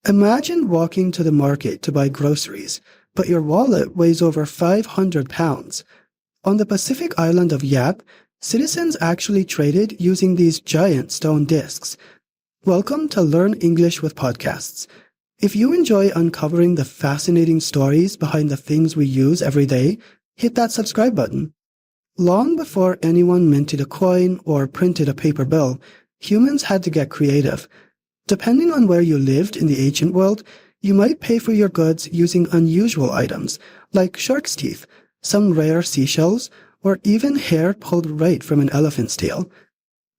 Imagine walking to the market to buy groceries, but your wallet weighs over 500 pounds. On the Pacific island of Yap, citizens actually traded using these giant stone discs. Welcome to Learn English with Podcasts. If you enjoy uncovering the fascinating stories behind the things we use every day, hit that subscribe button. Long before anyone minted a coin or printed a paper bill, humans had to get creative. Depending on where you lived in the ancient world, you might pay for your goods using unusual items, like shark's teeth, some rare seashells, or even hair pulled right from an elephant's tail.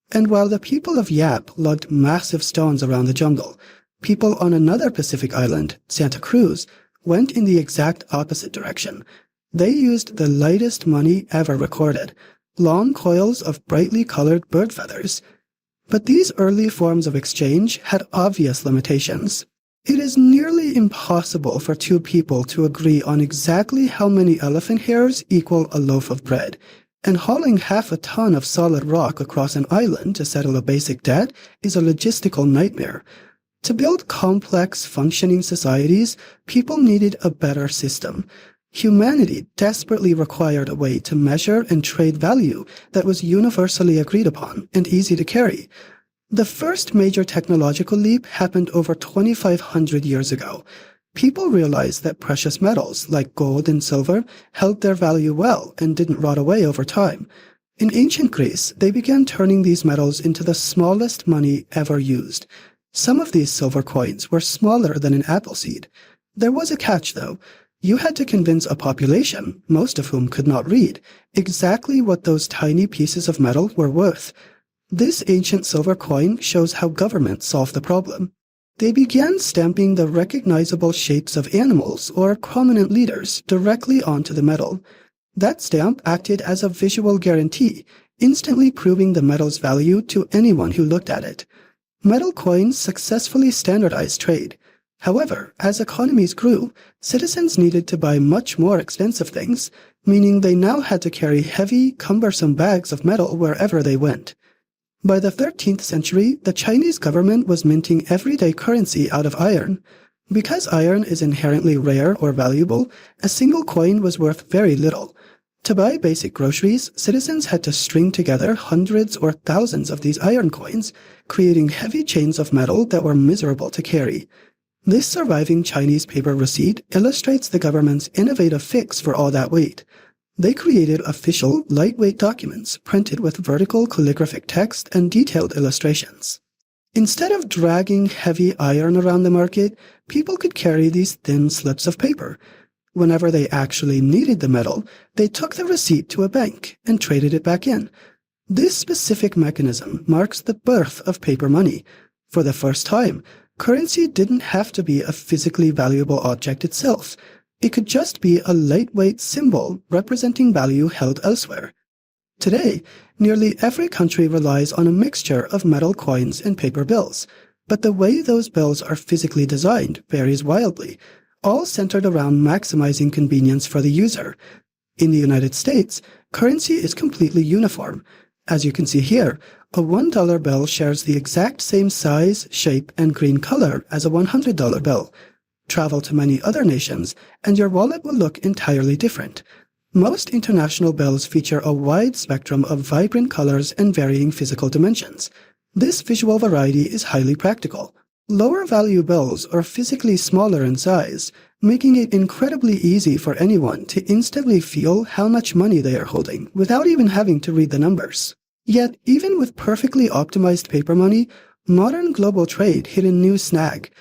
And while the people of Yap lugged massive stones around the jungle, people on another Pacific island, Santa Cruz, went in the exact opposite direction. They used the lightest money ever recorded, long coils of brightly colored bird feathers. But these early forms of exchange had obvious limitations. It is nearly impossible for two people to agree on exactly how many elephant hairs equal a loaf of bread, and hauling half a ton of solid rock across an island to settle a basic debt is a logistical nightmare. To build complex, functioning societies, people needed a better system. Humanity desperately required a way to measure and trade value that was universally agreed upon and easy to carry. The first major technological leap happened over 2,500 years ago. People realized that precious metals like gold and silver held their value well and didn't rot away over time. In ancient Greece, they began turning these metals into the smallest money ever used. Some of these silver coins were smaller than an apple seed. There was a catch, though. You had to convince a population, most of whom could not read, exactly what those tiny pieces of metal were worth. This ancient silver coin shows how governments solved the problem. They began stamping the recognizable shapes of animals or prominent leaders directly onto the metal. That stamp acted as a visual guarantee, instantly proving the metal's value to anyone who looked at it. Metal coins successfully standardized trade. However, as economies grew, citizens needed to buy much more expensive things, meaning they now had to carry heavy, cumbersome bags of metal wherever they went. By the 13th century, the Chinese government was minting everyday currency out of iron. Because iron is inherently rare or valuable, a single coin was worth very little. To buy basic groceries, citizens had to string together hundreds or thousands of these iron coins, creating heavy chains of metal that were miserable to carry. This surviving Chinese paper receipt illustrates the government's innovative fix for all that weight. They created official, lightweight documents printed with vertical calligraphic text and detailed illustrations. Instead of dragging heavy iron around the market, people could carry these thin slips of paper. Whenever they actually needed the metal, they took the receipt to a bank and traded it back in. This specific mechanism marks the birth of paper money. For the first time, currency didn't have to be a physically valuable object itself. It could just be a lightweight symbol representing value held elsewhere. Today, nearly every country relies on a mixture of metal coins and paper bills, but the way those bills are physically designed varies wildly, all centered around maximizing convenience for the user. In the United States, currency is completely uniform. As you can see here, a $1 bill shares the exact same size, shape, and green color as a $100 bill. Travel to many other nations, and your wallet will look entirely different. Most international bills feature a wide spectrum of vibrant colors and varying physical dimensions. This visual variety is highly practical. Lower value bills are physically smaller in size, making it incredibly easy for anyone to instantly feel how much money they are holding without even having to read the numbers. Yet, even with perfectly optimized paper money, modern global trade hit a new snag.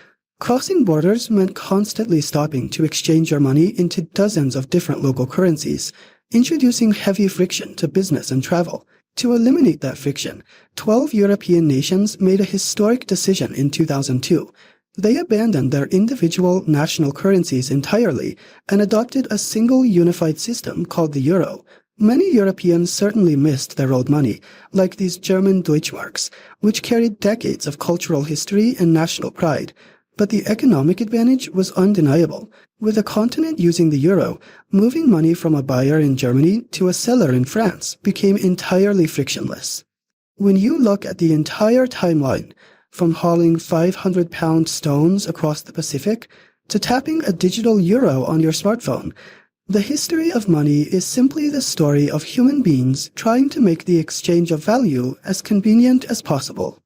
Crossing borders meant constantly stopping to exchange your money into dozens of different local currencies, introducing heavy friction to business and travel. To eliminate that friction, 12 European nations made a historic decision in 2002. They abandoned their individual national currencies entirely and adopted a single unified system called the euro. Many Europeans certainly missed their old money, like these German Deutschmarks, which carried decades of cultural history and national pride. But the economic advantage was undeniable. With the continent using the euro, moving money from a buyer in Germany to a seller in France became entirely frictionless. When you look at the entire timeline, from hauling 500-pound stones across the Pacific to tapping a digital euro on your smartphone. The history of money is simply the story of human beings trying to make the exchange of value as convenient as possible.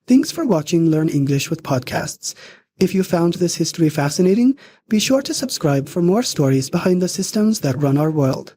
Thanks for watching Learn English with Podcasts. If you found this history fascinating, be sure to subscribe for more stories behind the systems that run our world.